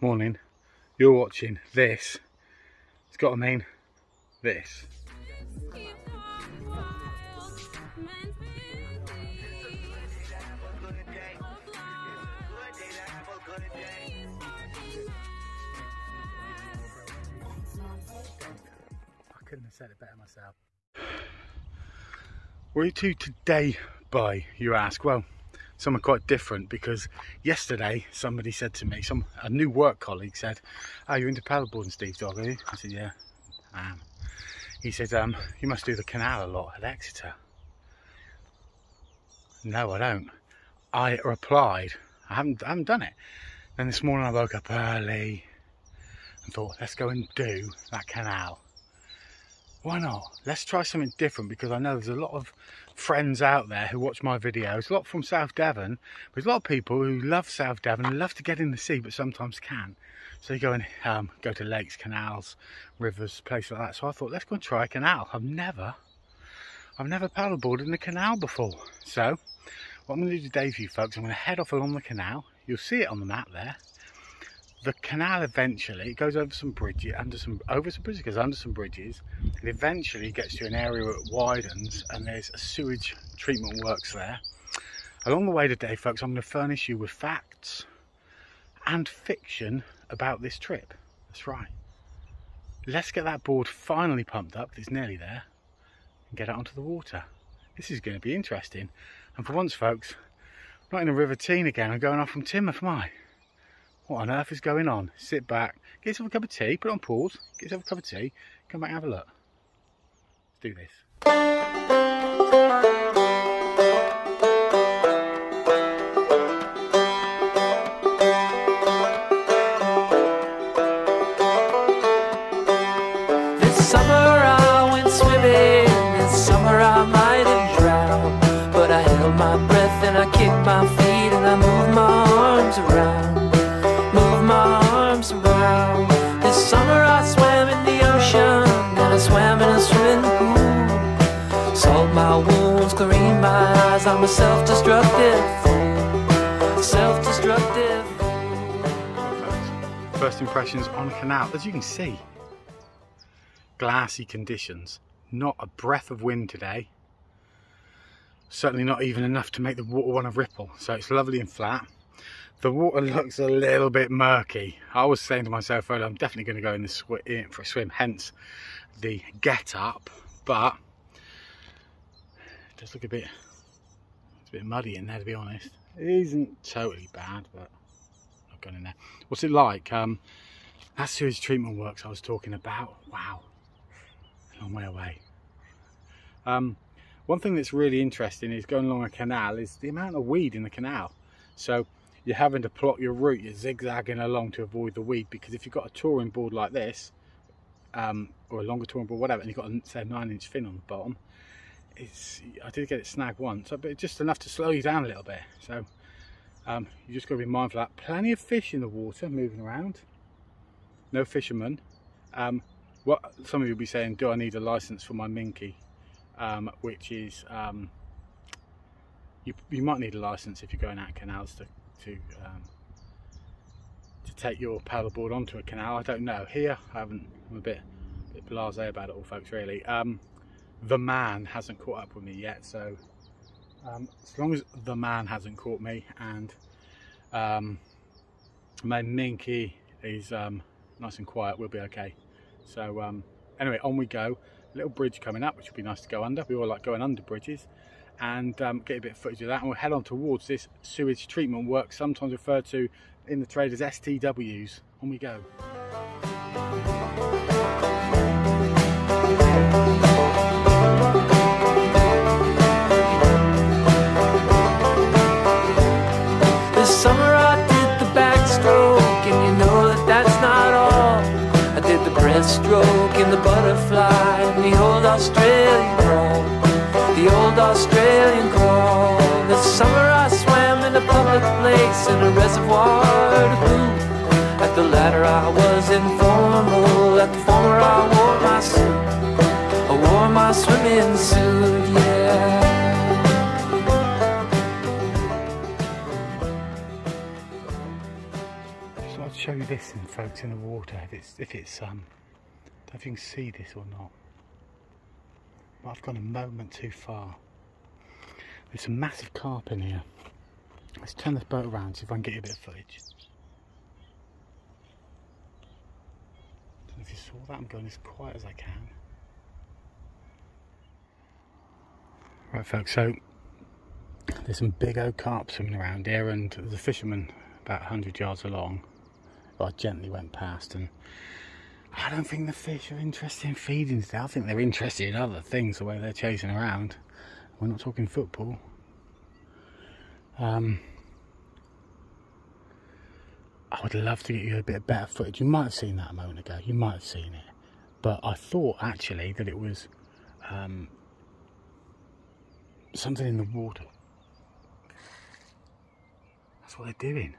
morning, you're watching this. It's got to mean this. I couldn't have said it better myself. Where are you to today by, you ask? Well, something quite different, because yesterday somebody said to me, a new work colleague said, "Oh, you're into paddleboarding, Steve Dog, are you?" I said, "Yeah, I am." He said, "You must do the canal a lot at Exeter." No, I don't. I replied, I haven't done it. Then this morning I woke up early and thought, let's go and do that canal. Why not? Let's try something different, because I know there's a lot of friends out there who watch my videos, a lot from South Devon, but there's a lot of people who love South Devon and love to get in the sea but sometimes can't. So you go and go to lakes, canals, rivers, places like that. So I thought, let's go and try a canal. I've never paddleboarded in a canal before. So what I'm going to do today for you folks, I'm going to head off along the canal. You'll see it on the map there. The canal eventually, it goes over some bridges, under some bridges. It eventually gets to an area where it widens, and there's a sewage treatment works there. Along the way today, folks, I'm going to furnish you with facts and fiction about this trip. That's right. Let's get that board finally pumped up, it's nearly there, and get it onto the water. This is going to be interesting. And for once, folks, I'm not in a river Tean again. I'm going off from Timor, am I? What on earth is going on? Sit back, get yourself a cup of tea, put it on pause, get yourself a cup of tea, come back and have a look. Let's do this. This summer I went swimming, this summer I might have drowned, but I held my breath and I kicked my feet and I moved my arms around. This summer I swam in the ocean and I swam in a swimming pool. Salted my wounds, cleaned my eyes. I'm a self-destructive fool. Self-destructive fool. First impressions on a canal. As you can see, glassy conditions. Not a breath of wind today. Certainly not even enough to make the water want to ripple. So it's lovely and flat. The water looks a little bit murky. I was saying to myself earlier, I'm definitely going to go in for a swim, hence the get up, but it does look it's a bit muddy in there, to be honest. It isn't totally bad, but I'm not going in there. What's it like? That sewage treatment works I was talking about. Wow, a long way away. One thing that's really interesting is going along a canal is the amount of weed in the canal. So you're having to plot your route, you're zigzagging along to avoid the weed, because if you've got a touring board like this, or a longer touring board, whatever, and you've got say a 9-inch fin on the bottom, I did get it snagged once, but it's just enough to slow you down a little bit. So you just got to be mindful of that. Plenty of fish in the water moving around, no fishermen. What some of you will be saying, do I need a license for my minky? Which is you might need a license if you're going out canals to take your paddleboard onto a canal. I don't know. Here, I'm a bit blasé about it all, folks, really. The man hasn't caught up with me yet, so as long as the man hasn't caught me and my minky is nice and quiet, we'll be okay. So anyway, on we go. A little bridge coming up, which would be nice to go under. We all like going under bridges. And get a bit of footage of that, and we'll head on towards this sewage treatment work, sometimes referred to in the trade as STWs. On we go. This summer I did the backstroke, and you know that that's not all. I did the breaststroke and the butterfly and the old Australian crawl. The old Australian crawl. This summer I swam in a public place in a reservoir to boot. At the latter I was informal, at the former I wore my suit. I wore my swimming suit, yeah. thought I'd show you this, in, folks, in the water. If it's I don't know if you can see this or not. But I've gone a moment too far. There's a massive carp in here. Let's turn this boat around, see if I can get you a bit of footage. I don't know if you saw that. I'm going as quiet as I can. Right, folks, so there's some big old carp swimming around here, and there's a fisherman about 100 yards along who I gently went past, and I don't think the fish are interested in feeding today. I think they're interested in other things, the way they're chasing around. We're not talking football. I would love to get you a bit of better footage. You might have seen that a moment ago. You might have seen it. But I thought actually that it was something in the water. That's what they're doing.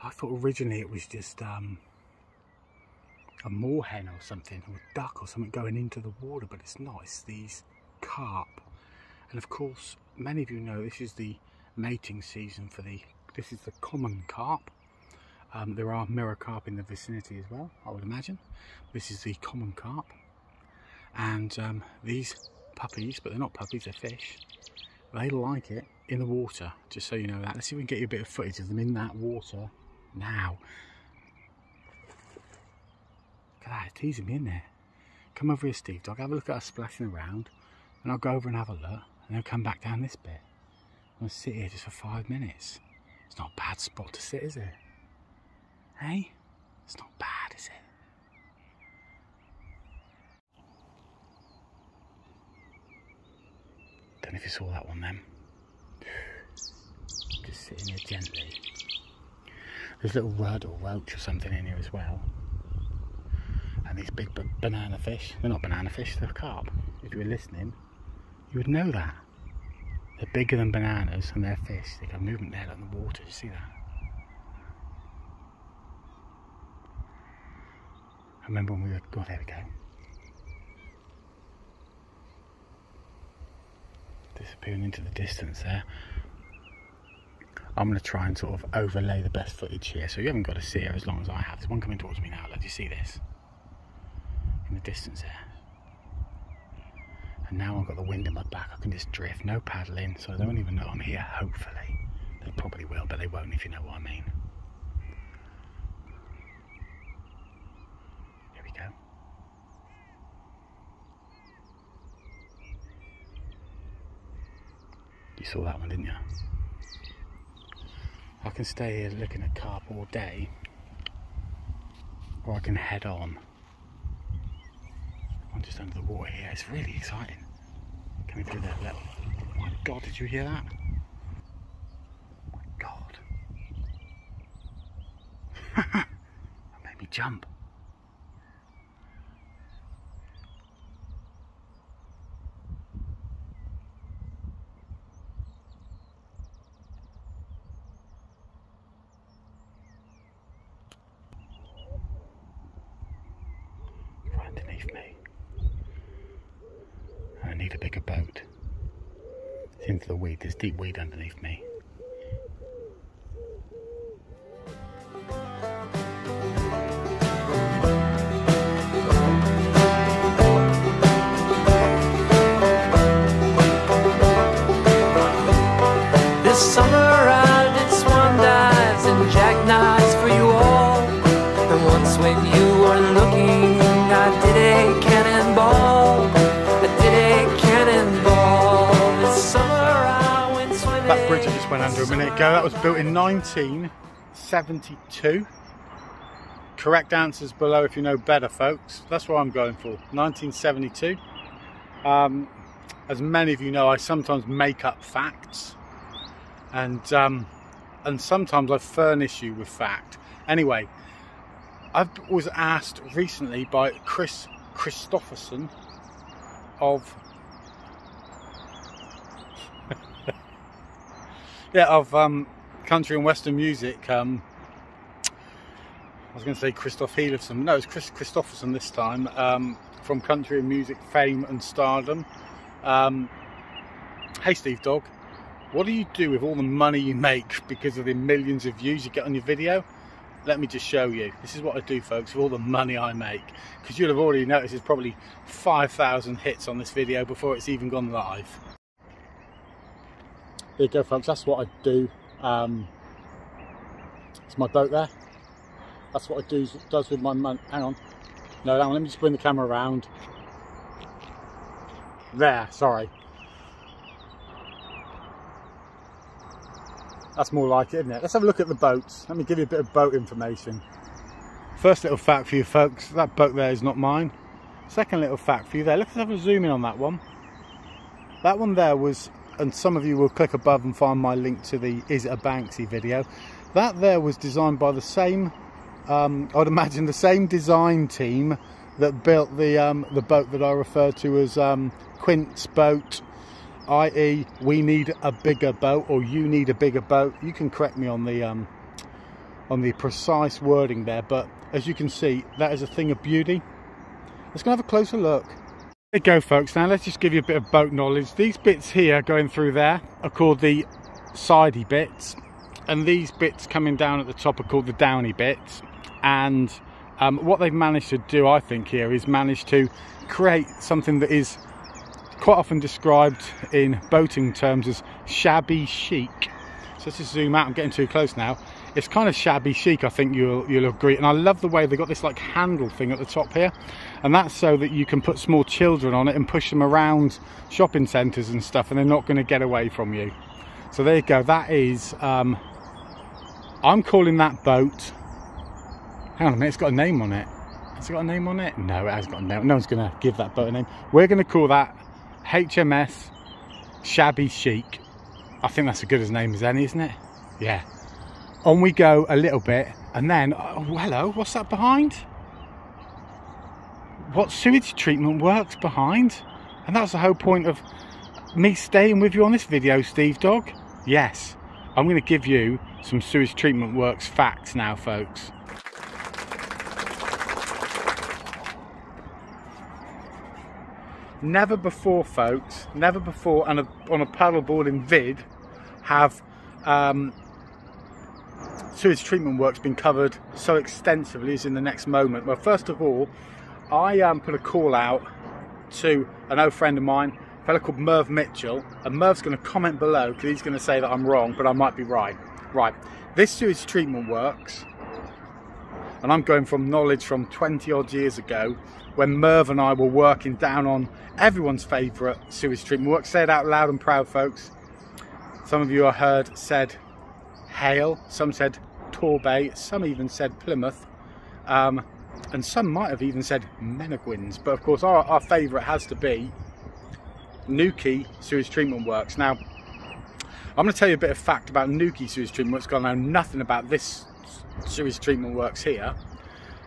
I thought originally it was just a moorhen or something, or a duck or something going into the water, but it's not. It's these carp. And of course, many of you know this is the mating season for this is the common carp. There are mirror carp in the vicinity as well, I would imagine. This is the common carp. And these puppies, but they're not puppies, they're fish, they like it in the water, just so you know that. Let's see if we can get you a bit of footage of them in that water now. Look at that, it's teasing me in there. Come over here, Steve Dog, have a look at us splashing around, and I'll go over and have a look, and then come back down this bit. I'm going to sit here just for 5 minutes. It's not a bad spot to sit, is it? Hey? It's not bad, is it? Don't know if you saw that one then. Just sitting here gently. There's a little rudd or roach or something in here as well. And these big banana fish. They're not banana fish, they're carp. If you were listening, you would know that. They're bigger than bananas and they're fish. They got movement there like in the water. You see that? I remember when we were... Oh, there we go. Disappearing into the distance there. I'm going to try and sort of overlay the best footage here, so you haven't got to see her as long as I have. There's one coming towards me now. Let you see this in the distance there. And now I've got the wind in my back. I can just drift, no paddling, so they won't even know I'm here. Hopefully, they probably will, but they won't if you know what I mean. Here we go. You saw that one, didn't you? I can stay here looking at carp all day, or I can head on. I'm just under the water here. It's really exciting. Coming through that little... Oh my God, did you hear that? Oh my God. That made me jump. Underneath me. I need a bigger boat. It's into the weed, there's deep weed underneath me. This summer I did swan dives and jackknives for you all. And once when you were looking, I did a cannonball. I did a cannonball. This summer I went swimming. That bridge I just went under a minute ago, that was built in 1972. Correct answers below if you know better, folks. That's what I'm going for. 1972. As many of you know, I sometimes make up facts, and sometimes I furnish you with fact. Anyway, I was asked recently by Chris Christopherson of country and western music. I was going to say Christoph Helifson. No, it's Chris Christopherson this time, from country and music fame and stardom. Hey Steve Dog, what do you do with all the money you make because of the millions of views you get on your video? let me just show you. This is what I do, folks, with all the money I make, because you'll have already noticed there's probably 5,000 hits on this video before it's even gone live. There you go, folks, that's what I do. It's my boat there. That's what I does with my money. Hang on, no, let me just bring the camera around. There, sorry. That's more like it, isn't it? Let's have a look at the boats. Let me give you a bit of boat information. First little fact for you folks, that boat there is not mine. Second little fact for you there, let's have a zoom in on that one. That one there was, and some of you will click above and find my link to the Is It a Banksy video. That there was designed by the same, I'd imagine the same design team that built the boat that I refer to as Quint's boat, i.e. we need a bigger boat, or you need a bigger boat. You can correct me on the precise wording there, but as you can see, that is a thing of beauty. Let's go have a closer look. There you go, folks. Now let's just give you a bit of boat knowledge. These bits here going through there are called the sidey bits, and these bits coming down at the top are called the downy bits. And what they've managed to do, I think, here is manage to create something that is quite often described in boating terms as shabby chic. So let's just zoom out. I'm getting too close now. It's kind of shabby chic, I think you'll agree. And I love the way they got this like handle thing at the top here, and that's so that you can put small children on it and push them around shopping centres and stuff, and they're not going to get away from you. So there you go. That is I'm calling that boat, hang on a minute, it's got a name on it. Has it got a name on it? No, it hasn't got a name. No one's going to give that boat a name. We're going to call that HMS Shabby Chic. I think that's as good a name as any, isn't it? Yeah. On we go a little bit, and then, oh, hello, what's that behind? What Sewage Treatment Works behind? And that's the whole point of me staying with you on this video, Steve Dog. Yes, I'm going to give you some Sewage Treatment Works facts now, folks. Never before, folks, never before on a paddleboarding vid have Sewage Treatment Works been covered so extensively as in the next moment. Well, first of all, I put a call out to an old friend of mine, a fella called Merv Mitchell, and Merv's going to comment below because he's going to say that I'm wrong, but I might be right. Right, this Sewage Treatment Works, and I'm going from knowledge from 20 odd years ago, when Merv and I were working down on everyone's favourite Sewage Treatment Works. Say it out loud and proud, folks. Some of you I heard said Hale, some said Torbay, some even said Plymouth, and some might have even said Menegwins. But of course our favourite has to be Newquay Sewage Treatment Works. Now, I'm going to tell you a bit of fact about Newquay Sewage Treatment Works, because I know nothing about this Sewage Treatment Works here.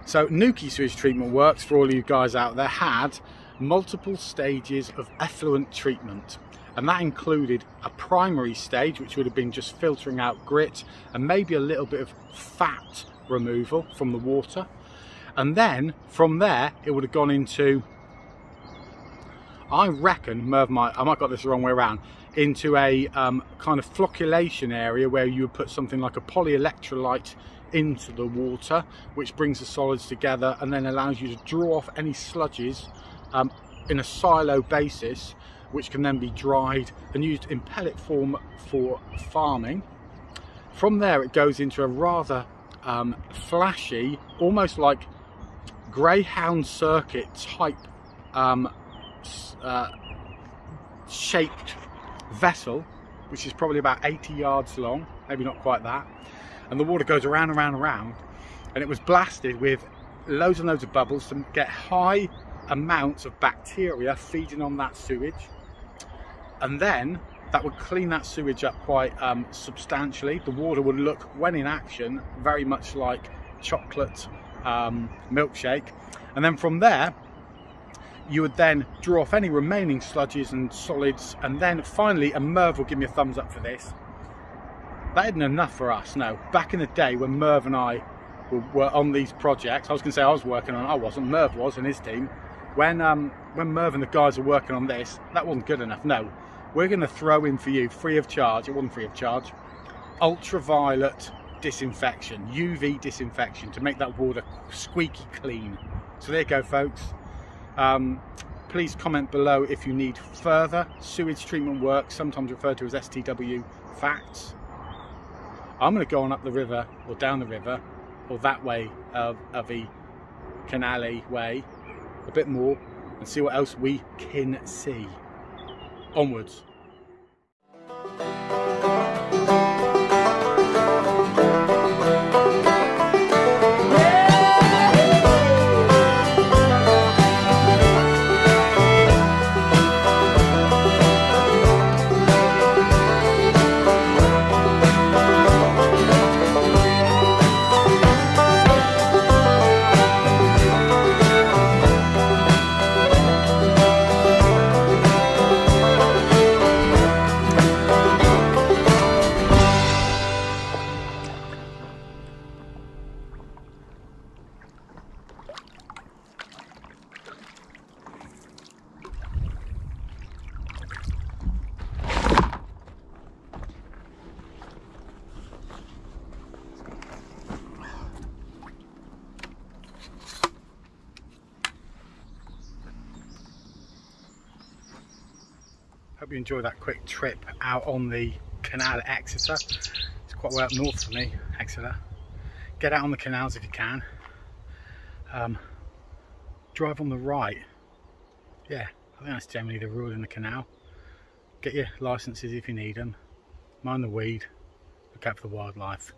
So Newquay Sewage Treatment Works, for all of you guys out there, had multiple stages of effluent treatment, and that included a primary stage, which would have been just filtering out grit and maybe a little bit of fat removal from the water, and then from there it would have gone into, I reckon, I might got this the wrong way around, into a kind of flocculation area where you would put something like a polyelectrolyte into the water, which brings the solids together and then allows you to draw off any sludges in a silo basis, which can then be dried and used in pellet form for farming. From there it goes into a rather flashy, almost like greyhound circuit type shaped vessel, which is probably about 80 yards long, maybe not quite that, and the water goes around and around and around, and it was blasted with loads and loads of bubbles to get high amounts of bacteria feeding on that sewage, and then that would clean that sewage up quite substantially. The water would look, when in action, very much like chocolate milkshake, and then from there you would then draw off any remaining sludges and solids, and then finally, and Merv will give me a thumbs up for this, that isn't enough for us. No, back in the day when Merv and I were on these projects, I was going to say I was working on it, I wasn't, Merv was and his team. When Merv and the guys were working on this, that wasn't good enough. No, we're going to throw in for you, free of charge, it wasn't free of charge, ultraviolet disinfection, UV disinfection, to make that water squeaky clean. So there you go, folks. Please comment below if you need further sewage treatment work, sometimes referred to as STW facts. I'm going to go on up the river, or down the river, or that way of the canal-y way a bit more, and see what else we can see. Onwards. Hope you enjoy that quick trip out on the canal at Exeter. It's quite way up north for me, Exeter. Get out on the canals if you can. Drive on the right. Yeah, I think that's generally the rule in the canal. Get your licences if you need them. Mind the weed. Look out for the wildlife.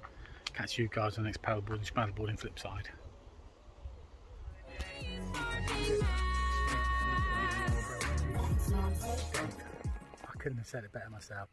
Catch you guys on the next paddleboarding flip side. I couldn't have said it better myself.